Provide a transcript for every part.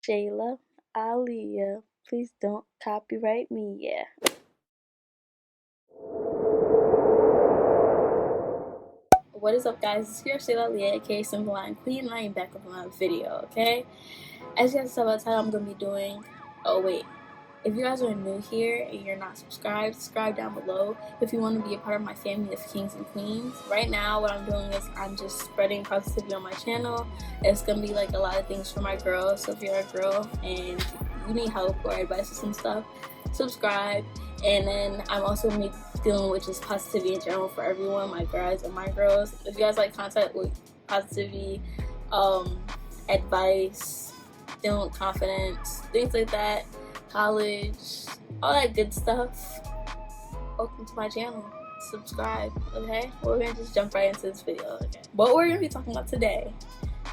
Shayla, Aaliyah. Please don't copyright me, yeah. What is up, guys? It's your Shayla, Aaliyah, aka Simple Line Queen, and I am back with another video, okay? As you guys saw by the title, I'm going to be doing... Oh, wait. If you guys are new here and you're not subscribed, subscribe down below if you want to be a part of my family of kings and queens. Right now, what I'm doing is I'm just spreading positivity on my channel. It's going to be like a lot of things for my girls. So if you're a girl and you need help or advice or some stuff, subscribe. And then I'm also dealing with just positivity in general for everyone, my guys and my girls. If you guys like content with positivity, advice, dealing with confidence, things like that, college, all that good stuff, welcome to my channel. Subscribe, okay? We're gonna just jump right into this video, okay? What we're gonna be talking about today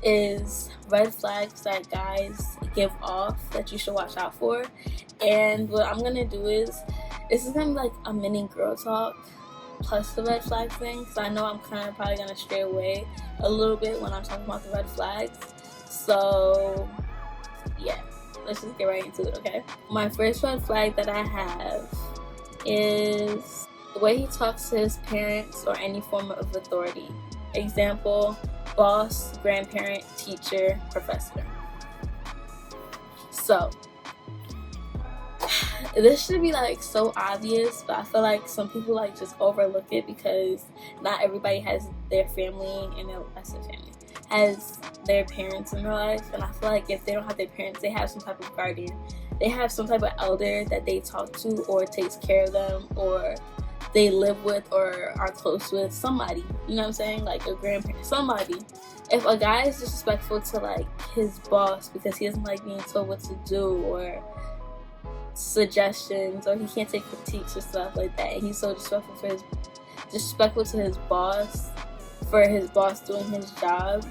is red flags that guys give off that you should watch out for. And what I'm gonna do is, this is gonna be like a mini girl talk plus the red flag thing, because I know I'm kind of probably gonna stray away a little bit when I'm talking about the red flags. So yeah, let's just get right into it, okay? My first red flag that I have is the way he talks to his parents or any form of authority. Example, boss, grandparent, teacher, professor. So this should be like so obvious, but I feel like some people like just overlook it because not everybody has their family and has their parents in their life. And I feel like if they don't have their parents, they have some type of guardian. They have some type of elder that they talk to or takes care of them, or they live with or are close with somebody. You know what I'm saying? Like a grandparent, somebody. If a guy is disrespectful to like his boss because he doesn't like being told what to do or suggestions, or he can't take critiques or stuff like that, and he's so disrespectful to his boss for his boss doing his job,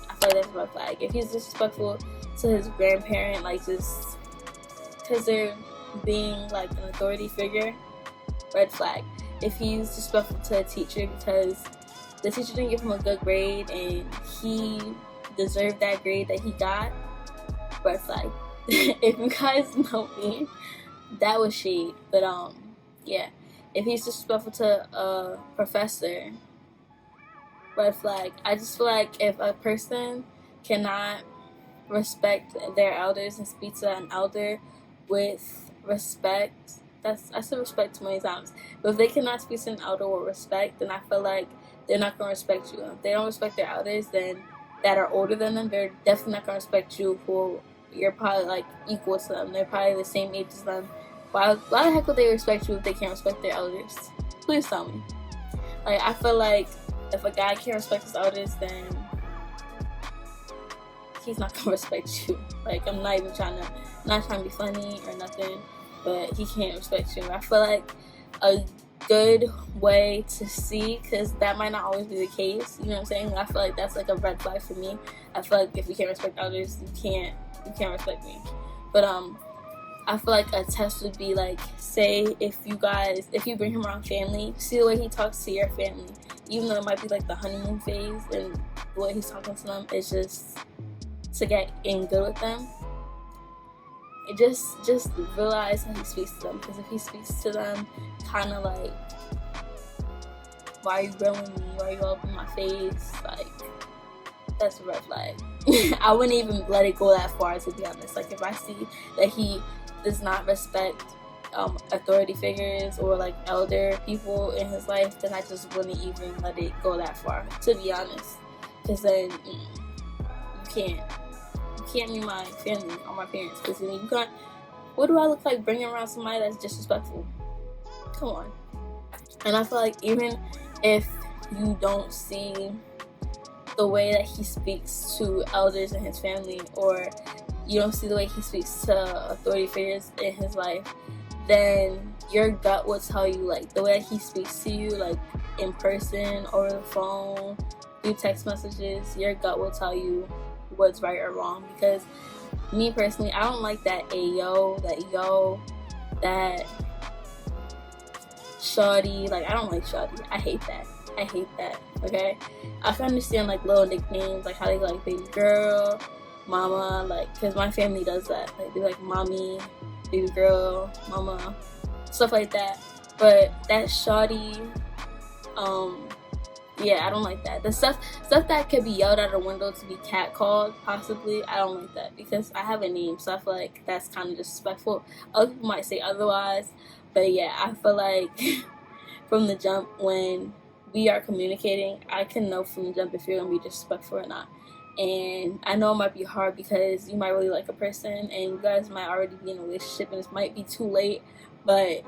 I feel like that's a red flag. If he's disrespectful to his grandparent, like just because they're being like an authority figure, red flag. If he's disrespectful to a teacher because the teacher didn't give him a good grade and he deserved that grade that he got, red flag. If you guys know me, that was shade. But yeah, if he's disrespectful to a professor, red flag. I just feel like if a person cannot respect their elders and speak to an elder with respect, I said respect too many times, but if they cannot speak to an elder with respect, then I feel like they're not going to respect you. If they don't respect their elders then that are older than them, they're definitely not going to respect you, who you're probably like equal to them. They're probably the same age as them. Why the heck would they respect you if they can't respect their elders? Please tell me. Like, I feel like if a guy can't respect his elders, then he's not gonna respect you. Like, I'm not even trying to be funny or nothing, but he can't respect you. I feel like a good way to see, because that might not always be the case, you know what I'm saying? I feel like that's like a red flag for me. I feel like if you can't respect others, you can't respect me. But I feel like a test would be like, say if you bring him around family, see the way he talks to your family, even though it might be like the honeymoon phase and the way he's talking to them is just to get in good with them. Just realize how he speaks to them, because if he speaks to them kind of like, why are you grilling me, why are you all up in my face, like, that's a red flag. I wouldn't even let it go that far, to be honest. Like, if I see that he does not respect authority figures or like elder people in his life, then I just wouldn't even let it go that far, to be honest, because then you can't be my family or my parents, because then you can't. What do I look like bringing around somebody that's disrespectful? Come on. And I feel like even if you don't see the way that he speaks to elders in his family, or you don't see the way he speaks to authority figures in his life, then your gut will tell you, like, the way that he speaks to you, like in person, over the phone, through text messages, your gut will tell you what's right or wrong. Because me personally, I don't like that ayo, that shawty. Like, I don't like shawty. I hate that, okay? I can understand like little nicknames, like how they go like baby girl, mama, like, because my family does that. Like, they're like mommy, baby girl, mama, stuff like that. But that shawty, yeah, I don't like that. The stuff that could be yelled out a window to be catcalled, possibly, I don't like that, because I have a name, so I feel like that's kind of disrespectful. Other people might say otherwise, but yeah, I feel like from the jump, when we are communicating, I can know from the jump if you're gonna be disrespectful or not. And I know it might be hard because you might really like a person and you guys might already be in a relationship and it might be too late, but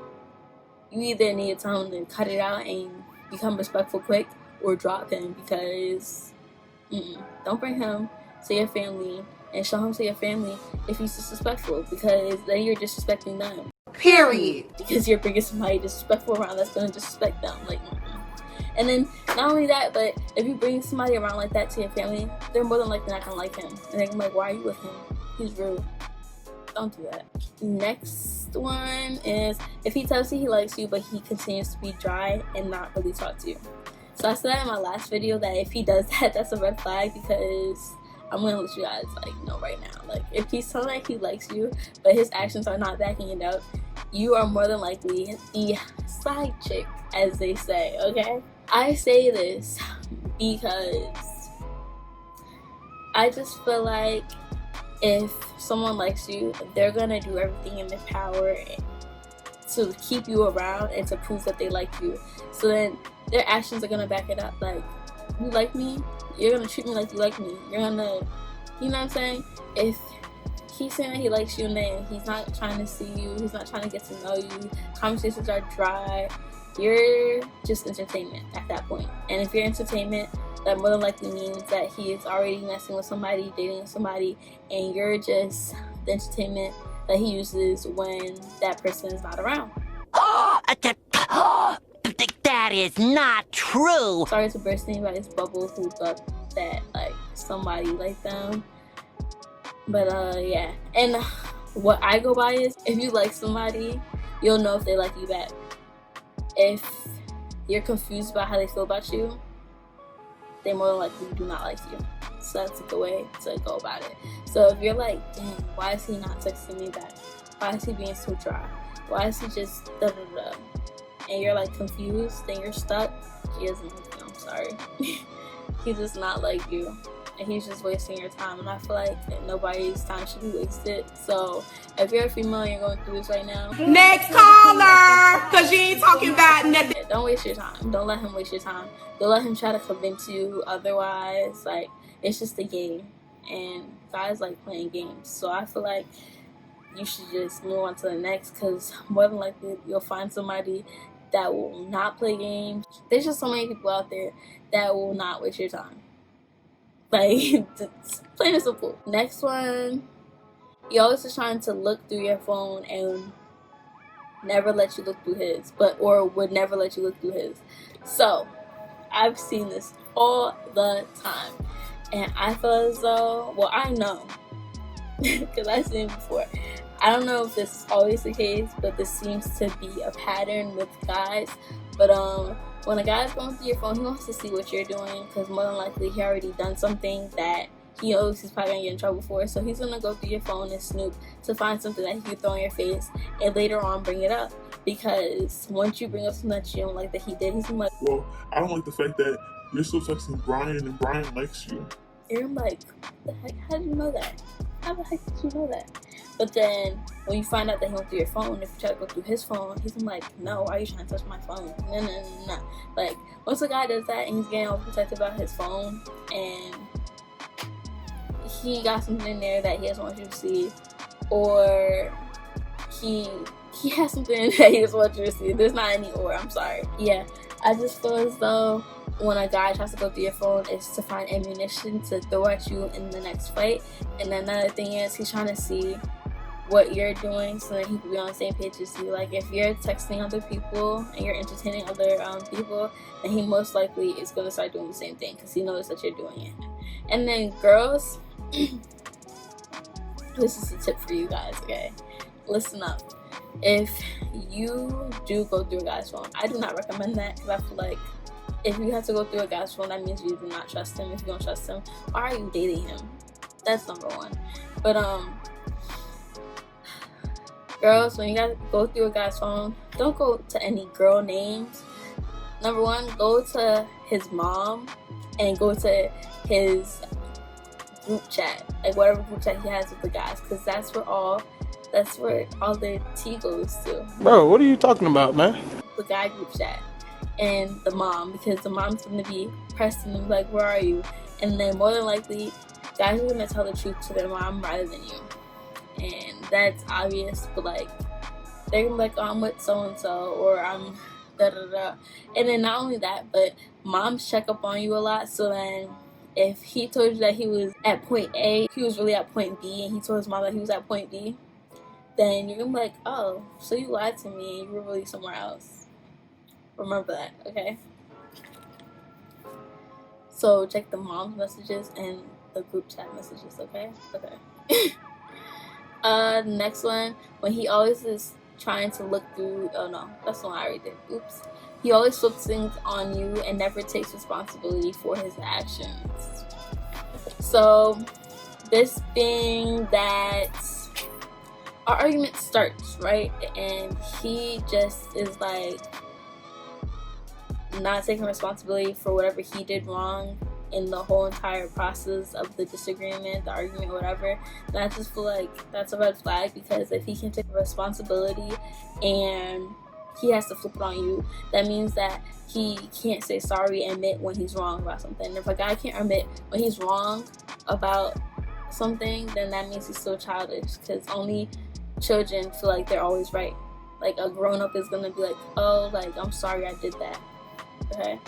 you either need to tell him to cut it out and become respectful quick, or drop him, because don't bring him to your family and show him to your family if he's disrespectful, because then you're disrespecting them. Period. Because you're bringing somebody disrespectful around that's gonna disrespect them. Like, and then not only that, but if you bring somebody around like that to your family, they're more than likely not gonna like him, and they're gonna be like, why are you with him? He's rude. Don't do that. Next one is if he tells you he likes you but he continues to be dry and not really talk to you. So I said that in my last video that if he does that, that's a red flag, because I'm gonna let you guys like know right now. Like, if he's telling like he likes you but his actions are not backing it up, you are more than likely the side chick, as they say, okay? I say this because I just feel like if someone likes you, they're gonna do everything in their power to keep you around and to prove that they like you. So then their actions are gonna back it up. Like, you like me, you're gonna treat me like you like me. You're gonna, you know what I'm saying? If he's saying that he likes you and then he's not trying to see you, he's not trying to get to know you, conversations are dry, you're just entertainment at that point. And if you're entertainment, that more than likely means that he is already messing with somebody, dating with somebody, and you're just the entertainment that he uses when that person is not around. That is not true. Sorry to burst anybody's bubble who thought that like somebody like them, but yeah. And what I go by is, if you like somebody, you'll know if they like you back. If you're confused about how they feel about you, they more than likely do not like you. So that's the way to go about it. So if you're like, dang, why is he not texting me back? Why is he being so dry? Why is he just da da da? And you're like confused, then you're stuck. He doesn't like you, I'm sorry. He does not like you, and he's just wasting your time. And I feel like nobody's time should be wasted. So if you're a female and you're going through this right now, next caller, cause you ain't talking about nothing. Don't waste your time. Don't let him waste your time. Don't let him try to convince you otherwise. Like, it's just a game, and guys like playing games. So I feel like you should just move on to the next, because more than likely you'll find somebody that will not play games. There's just so many people out there that will not waste your time. Like, it's plain and simple. Next one, he always is trying to look through your phone and never let you look through his, or would never let you look through his. So I've seen this all the time, and I feel as though, well, I know because I've seen it before. I don't know if this is always the case, but this seems to be a pattern with guys. But when a guy's going through your phone, he wants to see what you're doing, because more than likely he already done something that he knows he's probably gonna get in trouble for. So he's gonna go through your phone and snoop to find something that he can throw in your face and later on bring it up. Because once you bring up something that you don't like that he did, he's gonna be like, well, I don't like the fact that you're still texting Brian and Brian likes you. And I'm like, what the heck? How did you know that? How the heck did you know that? But then when you find out that he went through your phone, if you try to go through his phone, he's like, no, why are you trying to touch my phone? No. Like, once a guy does that and he's getting overprotective about his phone, and he got something in there that he doesn't want you to see, or he has something in there that he doesn't want you to see. There's not any or, I'm sorry. Yeah, I just feel as though when a guy tries to go through your phone, it's to find ammunition to throw at you in the next fight. And another thing is, he's trying to see what you're doing so that he can be on the same page as you. Like, if you're texting other people and you're entertaining other people, then he most likely is going to start doing the same thing, because he knows that you're doing it. And then girls, this is a tip for you guys, okay? Listen up. If you do go through a guy's phone, I do not recommend that, because I feel like if you have to go through a guy's phone, that means you do not trust him. If you don't trust him, why are you dating him? That's number one. But girls, when you guys go through a guy's phone, don't go to any girl names. Number one, go to his mom and go to his group chat, like whatever group chat he has with the guys, because that's where all the tea goes to. Bro, what are you talking about, man? The guy group chat and the mom, because the mom's gonna be pressing them like, where are you? And then more than likely, guys are gonna tell the truth to their mom rather than you. And that's obvious, but like, they're gonna be like, oh, I'm with so and so, or I'm da da da. And then not only that, but moms check up on you a lot. So then, if he told you that he was at point A, he was really at point B, and he told his mom that he was at point B, then you're gonna be like, oh, so you lied to me and you were really somewhere else. Remember that, okay? So check the mom's messages and the group chat messages, okay? Okay. Next one, when he always is trying to look through, oh no, that's the one I already did, oops. He always flips things on you and never takes responsibility for his actions. So, this being that our argument starts, right? And he just is like not taking responsibility for whatever he did wrong in the whole entire process of the disagreement, the argument, whatever. And I just feel like that's a red flag, because if he can take responsibility and he has to flip it on you, that means that he can't say sorry and admit when he's wrong about something. And if a guy can't admit when he's wrong about something, then that means he's still childish, because only children feel like they're always right. Like a grown-up is gonna be like, oh, like, I'm sorry I did that. Okay?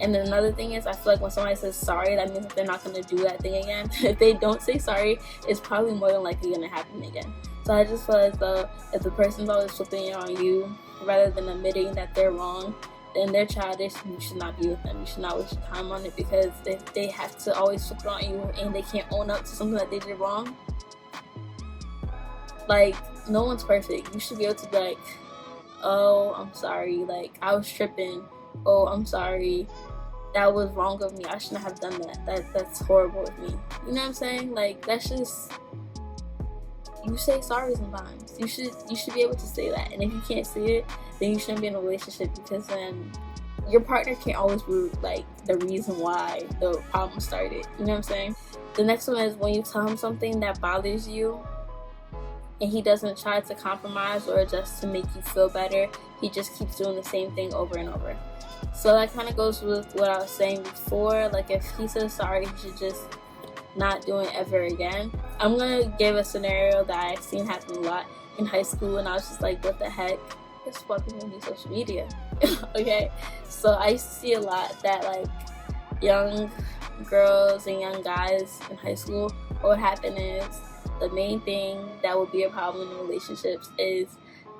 And then another thing is, I feel like when somebody says sorry, that means that they're not gonna do that thing again. If they don't say sorry, it's probably more than likely gonna happen again. So I just feel as though if the person's always flipping it on you rather than admitting that they're wrong, then they're childish and you should not be with them. You should not waste your time on it, because if they have to always flip it on you and they can't own up to something that they did wrong, like, no one's perfect. You should be able to be like, oh, I'm sorry, like, I was tripping. Oh, I'm sorry, that was wrong of me. I shouldn't have done that. That's horrible of me. You know what I'm saying? Like, that's just, you say sorry sometimes. You should be able to say that. And if you can't say it, then you shouldn't be in a relationship, because then your partner can't always be like the reason why the problem started. You know what I'm saying? The next one is when you tell him something that bothers you and he doesn't try to compromise or adjust to make you feel better. He just keeps doing the same thing over and over. So that kind of goes with what I was saying before. Like, if he says sorry, he should just not do it ever again. I'm gonna give a scenario that I've seen happen a lot in high school, and I was just like, what the heck? It's fucking gonna be social media. Okay? So I used to see a lot that, like, young girls and young guys in high school, what would happen is, the main thing that would be a problem in relationships is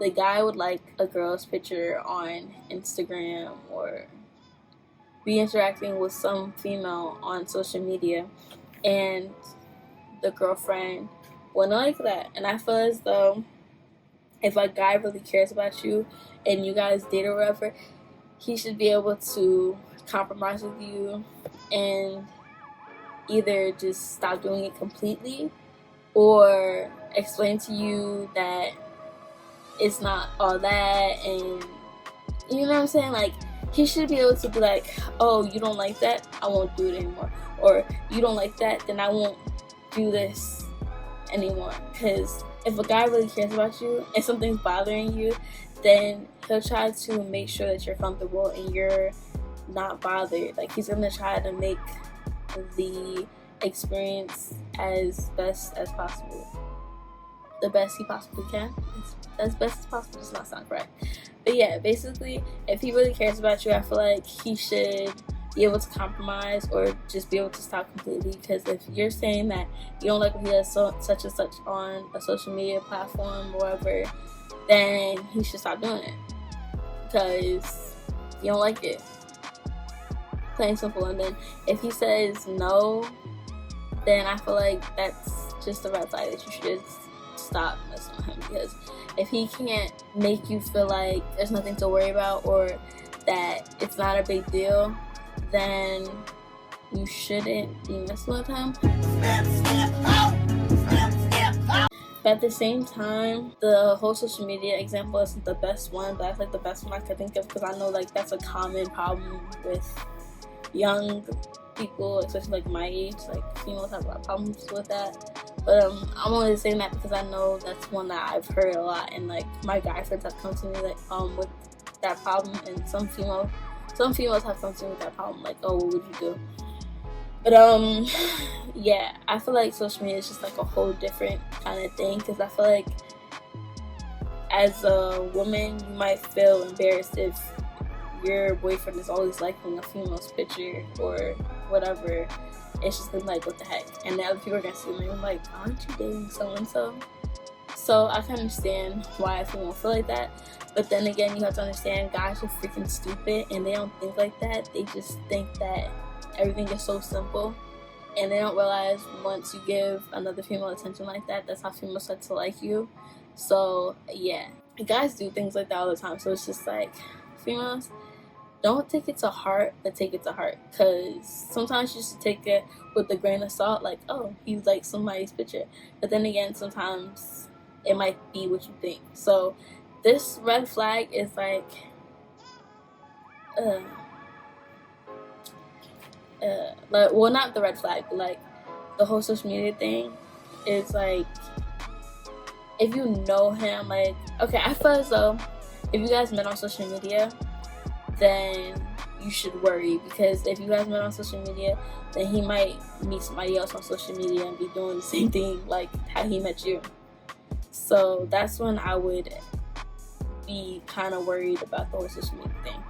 the guy would like a girl's picture on Instagram or be interacting with some female on social media, and the girlfriend wouldn't like that. And I feel as though if a guy really cares about you and you guys date or whatever, he should be able to compromise with you and either just stop doing it completely or explain to you that it's not all that, and you know what I'm saying? Like, he should be able to be like, oh, you don't like that? I won't do it anymore. Or, you don't like that? Then I won't do this anymore. Because if a guy really cares about you and something's bothering you, then he'll try to make sure that you're comfortable and you're not bothered. Like, he's going to try to make the experience as best as possible. The best he possibly can. As best as possible does not sound correct. But yeah, basically, if he really cares about you, I feel like he should be able to compromise or just be able to stop completely. Because if you're saying that you don't like what he does such and such on a social media platform or whatever, then he should stop doing it. Because you don't like it. Plain and simple. And then if he says no, then I feel like that's just a red flag that you should just stop messing with him. Because if he can't make you feel like there's nothing to worry about or that it's not a big deal, then you shouldn't be messing with him. Step out. But at the same time, the whole social media example isn't the best one, but that's like the best one I could think of, because I know like that's a common problem with young people, especially like my age. Like females have a lot of problems with that. But I'm only saying that because I know that's one that I've heard a lot, and like my guy friends have come to me like with that problem, and some females have come to me with that problem, like, oh, what would you do? But yeah, I feel like social media is just like a whole different kind of thing, because I feel like as a woman you might feel embarrassed if your boyfriend is always liking a female's picture or whatever. It's just been like, what the heck? And then other people are gonna see me and like, aren't you dating so and so? So I can understand why a female feel like that. But then again, you have to understand guys are freaking stupid and they don't think like that. They just think that everything is so simple, and they don't realize once you give another female attention like that, that's how females start to like you. So yeah, guys do things like that all the time. So it's just like, females, don't take it to heart, but take it to heart, because sometimes you should take it with a grain of salt, like, oh, he's like somebody's picture. But then again, sometimes it might be what you think. So this red flag is like, well, not the red flag, but like the whole social media thing is like, if you know him, like, okay, I feel as though if you guys met on social media, then you should worry, because if you guys met on social media, then he might meet somebody else on social media and be doing the same thing like how he met you. So that's when I would be kind of worried about the whole social media thing.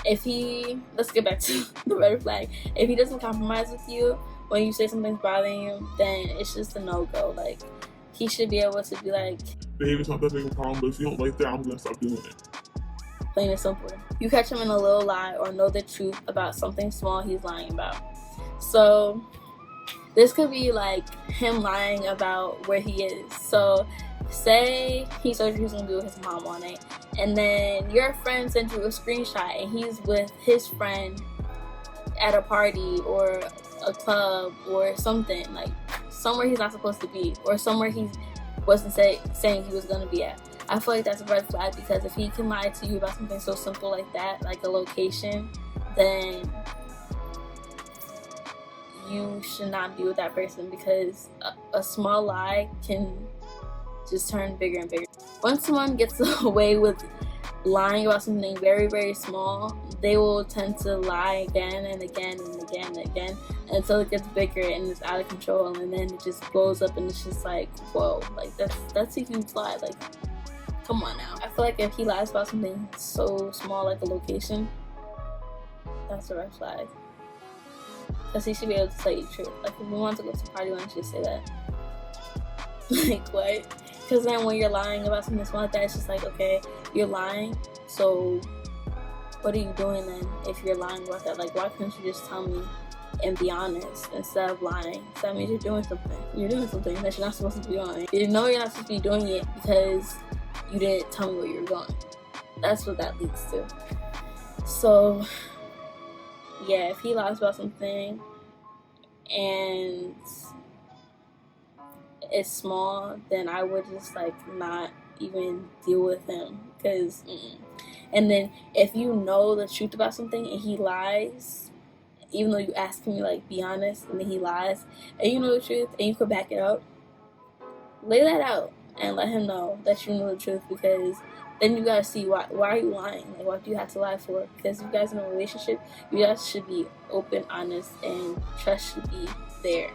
If he, let's get back to the red flag, if he doesn't compromise with you when you say something's bothering you, then it's just a no-go. Like, he should be able to be like, Behavior's not that big of a problem, but if you don't like that, I'm gonna stop doing it. Plain and simple. You catch him in a little lie or know the truth about something small he's lying about. So this could be like him lying about where he is. So say he told you he was gonna be with his mom all night, and then your friend sent you a screenshot and he's with his friend at a party or a club or something, like somewhere he's not supposed to be, or somewhere he wasn't saying he was gonna be at. I feel like that's a red flag, because if he can lie to you about something so simple like that, like a location, then you should not be with that person, because a small lie can just turn bigger and bigger. Once someone gets away with lying about something very, very small, they will tend to lie again and again and again and again until it gets bigger and it's out of control, and then it just blows up and it's just like, whoa, like that's a huge lie. Like, come on now. I feel like if he lies about something so small like a location, that's a red flag. Because he should be able to tell you the truth. Like, if we want to go to a party, why don't you just say that? Like, what? Because then when you're lying about something small like that, it's just like, okay, you're lying, so what are you doing then if you're lying about that? Like, why couldn't you just tell me and be honest instead of lying? So that means you're doing something. You're doing something that you're not supposed to be doing. You know you're not supposed to be doing it because you didn't tell me where you were going. That's what that leads to. So yeah, if he lies about something and it's small, then I would just like not even deal with him, because and then if you know the truth about something and he lies, even though you ask him, like, be honest, and then he lies, and you know the truth and you could back it up, lay that out and let him know that you know the truth, because then you gotta see why are you lying? Like, what do you have to lie for? Because you guys in a relationship, you guys should be open, honest, and trust should be there.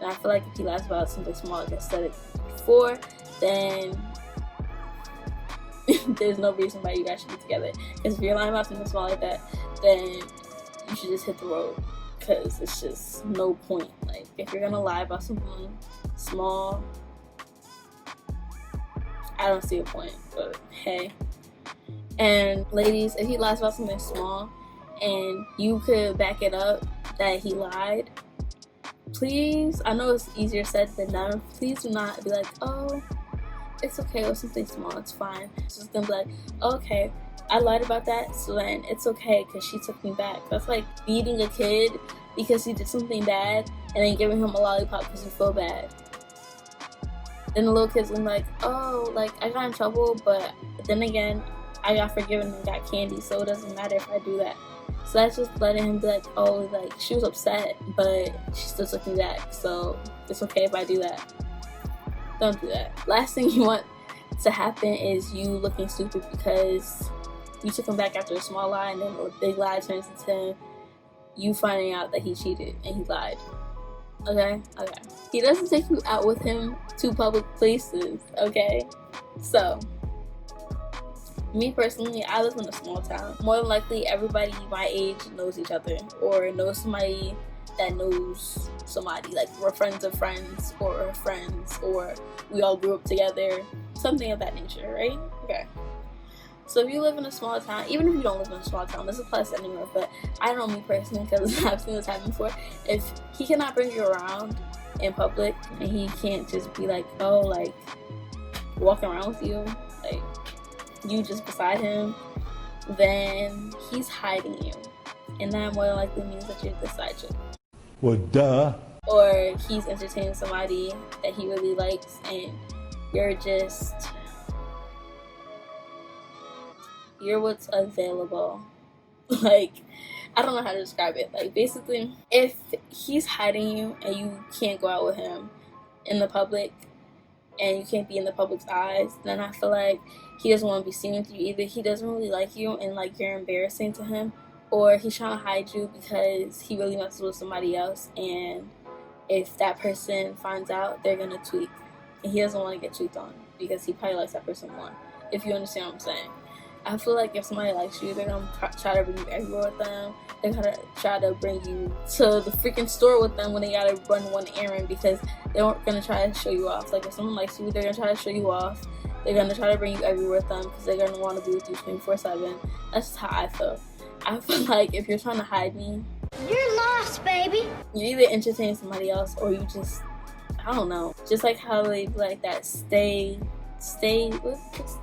And I feel like if he lies about something small, like I said it before, then there's no reason why you guys should be together. Because if you're lying about something small like that, then you should just hit the road, because it's just no point. Like, if you're gonna lie about something small, I don't see a point, but hey. And ladies, if he lies about something small and you could back it up that he lied, please, I know it's easier said than done, please do not be like, oh, it's okay, or something small, it's fine. It's just gonna be like, okay, I lied about that, so then it's okay because she took me back. That's like beating a kid because he did something bad and then giving him a lollipop because you feel bad. then the little kid's gonna be like, oh, like I got in trouble, but then again, I got forgiven and got candy, so it doesn't matter if I do that. So that's just letting him be like, oh, like she was upset, but she still took me back, so it's okay if I do that. Don't do that. Last thing you want to happen is you looking stupid because you took him back after a small lie, and then a big lie turns into you finding out that he cheated and he lied. Okay? He doesn't take you out with him to public places, okay? So, me personally, I live in a small town. More than likely, everybody my age knows each other or knows somebody that knows somebody. Like, we're friends of friends, or we all grew up together. Something of that nature, right? Okay. So if you live in a small town, even if you don't live in a small town, this applies anywhere, but I know me personally because I've seen this happen before. If he cannot bring you around in public and he can't just be like, oh, like, walking around with you, like, you just beside him, then he's hiding you. And that more than likely means that you're the side chick. Well, duh. Or he's entertaining somebody that he really likes and you're what's available. Like, I don't know how to describe it. Like, basically, if he's hiding you and you can't go out with him in the public and you can't be in the public's eyes, then I feel like he doesn't want to be seen with you either. He doesn't really like you and like you're embarrassing to him, or he's trying to hide you because he really messes with somebody else, and if that person finds out, they're gonna tweak, and he doesn't want to get tweaked on because he probably likes that person more, if you understand what I'm saying. I feel like if somebody likes you, they're gonna try to bring you everywhere with them. They're gonna try to bring you to the freaking store with them when they gotta run one errand, because they weren't gonna try to show you off. Like, if someone likes you, they're gonna try to show you off. They're gonna try to bring you everywhere with them because they're gonna want to be with you 24/7. That's just how I feel. I feel like if you're trying to hide me, you're lost, baby. You either entertain somebody else or you just, I don't know. Just like how they be like that, stay. What does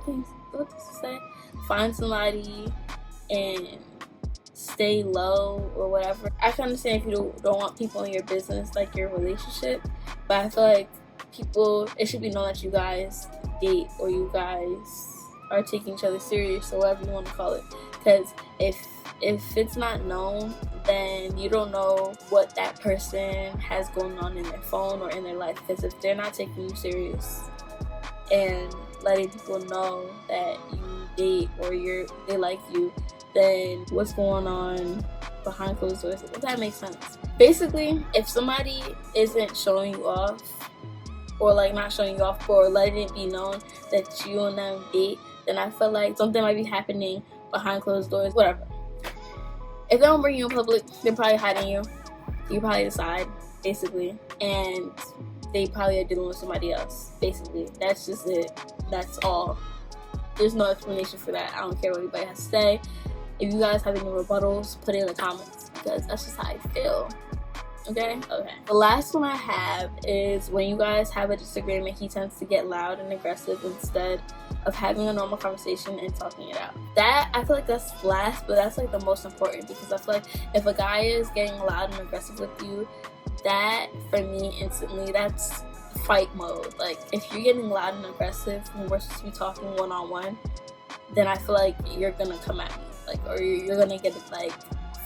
it say? Find somebody and stay low or whatever. I can understand if you don't want people in your business, like your relationship, but I feel like it should be known that you guys date or you guys are taking each other serious or whatever you want to call it. Because if it's not known, then you don't know what that person has going on in their phone or in their life. Because if they're not taking you serious and letting people know that you date or they like you, then what's going on behind closed doors? Does that make sense? Basically, if somebody isn't showing you off, or like not showing you off, or letting it be known that you and them date, then I feel like something might be happening behind closed doors, whatever. If they don't bring you in public, they're probably hiding you. You probably decide, basically, and they probably are dealing with somebody else, basically. That's just it. That's all. There's no explanation for that. I don't care what anybody has to say. If you guys have any rebuttals, put it in the comments, because that's just how I feel. Okay. The last one I have is when you guys have a disagreement, he tends to get loud and aggressive instead of having a normal conversation and talking it out. That, I feel like that's last, but that's like the most important, because I feel like if a guy is getting loud and aggressive with you, that for me instantly, that's fight mode. Like, if you're getting loud and aggressive when we're supposed to be talking one-on-one, then I feel like you're gonna come at me, like, or you're gonna get like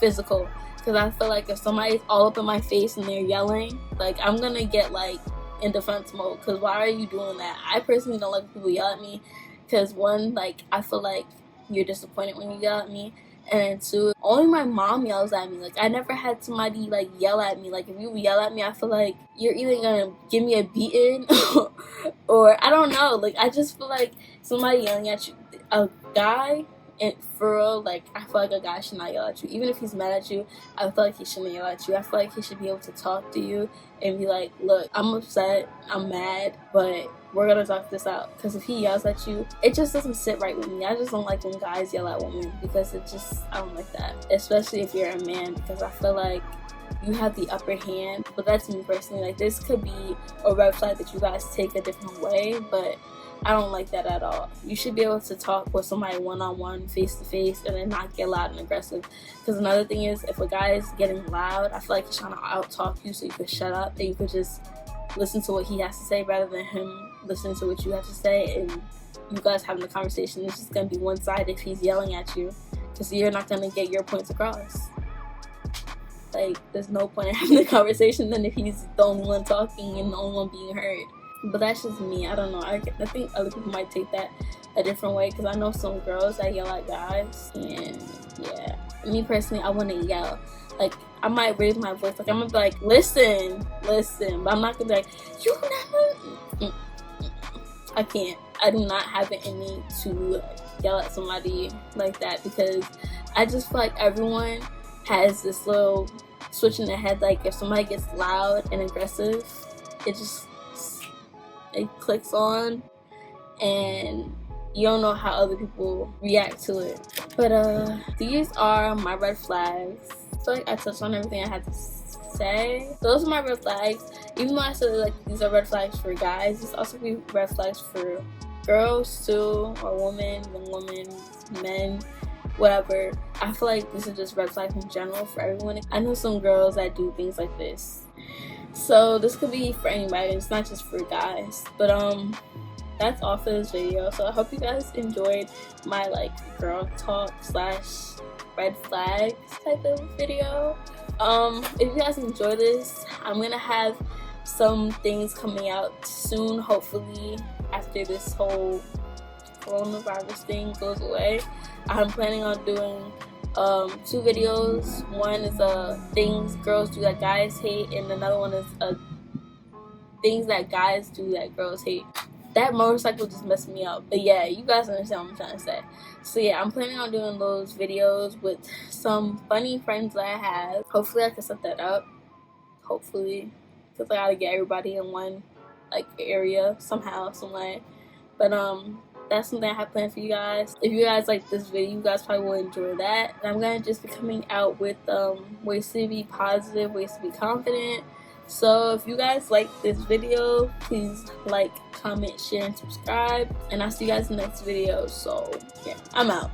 physical. Because I feel like if somebody's all up in my face and they're yelling, like, I'm gonna get like in defense mode. Because why are you doing that? I personally don't like people yell at me, because one, like, I feel like you're disappointed when you yell at me, and then two, only my mom yells at me. Like, I never had somebody like yell at me. Like, if you yell at me, I feel like you're either gonna give me a beating or I don't know. Like, I just feel like somebody yelling at you, a guy. And for real, like, I feel like a guy should not yell at you. Even if he's mad at you, I feel like he shouldn't yell at you. I feel like he should be able to talk to you and be like, look, I'm upset, I'm mad, but we're gonna talk this out. Because if he yells at you, it just doesn't sit right with me. I just don't like when guys yell at women, because I don't like that. Especially if you're a man, because I feel like you have the upper hand. But that's me personally. Like, this could be a red flag that you guys take a different way, but I don't like that at all. You should be able to talk with somebody one-on-one, face-to-face, and then not get loud and aggressive. Because another thing is, if a guy is getting loud, I feel like he's trying to out-talk you so you could shut up and you could just listen to what he has to say rather than him listening to what you have to say, and you guys having a conversation. It's just gonna be one side if he's yelling at you, because you're not gonna get your points across. Like, there's no point in having the conversation then if he's the only one talking and the only one being heard. But that's just me. I don't know. I think other people might take that a different way, because I know some girls that yell at guys, and yeah, me personally, I want to yell. Like, I might raise my voice. Like, I'm gonna be like, listen, but I'm not gonna be like, you never. I can't. I do not have it in me to yell at somebody like that, because I just feel like everyone has this little switch in their head. Like, if somebody gets loud and aggressive, it clicks on, and you don't know how other people react to it. But these are my red flags. I feel like I touched on everything I had to say. Those are my red flags. Even though I said like these are red flags for guys, these also be red flags for girls too, or women, men, whatever. I feel like these are just red flags in general for everyone. I know some girls that do things like this, so this could be for anybody. It's not just for guys. But that's all for this video. So I hope you guys enjoyed my like girl talk / red flags type of video. If you guys enjoy this, I'm gonna have some things coming out soon, hopefully after this whole coronavirus thing goes away. I'm planning on doing 2 videos. One is things girls do that guys hate, and another one is things that guys do that girls hate. That motorcycle just messed me up, but yeah, you guys understand what I'm trying to say. So yeah, I'm planning on doing those videos with some funny friends that I have. Hopefully I can set that up, hopefully, because I gotta get everybody in one like area somehow, some way. But that's something I have planned for you guys. If you guys like this video, you guys probably will enjoy that. And I'm gonna just be coming out with ways to be positive, ways to be confident. So if you guys like this video, please like, comment, share, and subscribe. And I'll see you guys in the next video. So yeah, I'm out.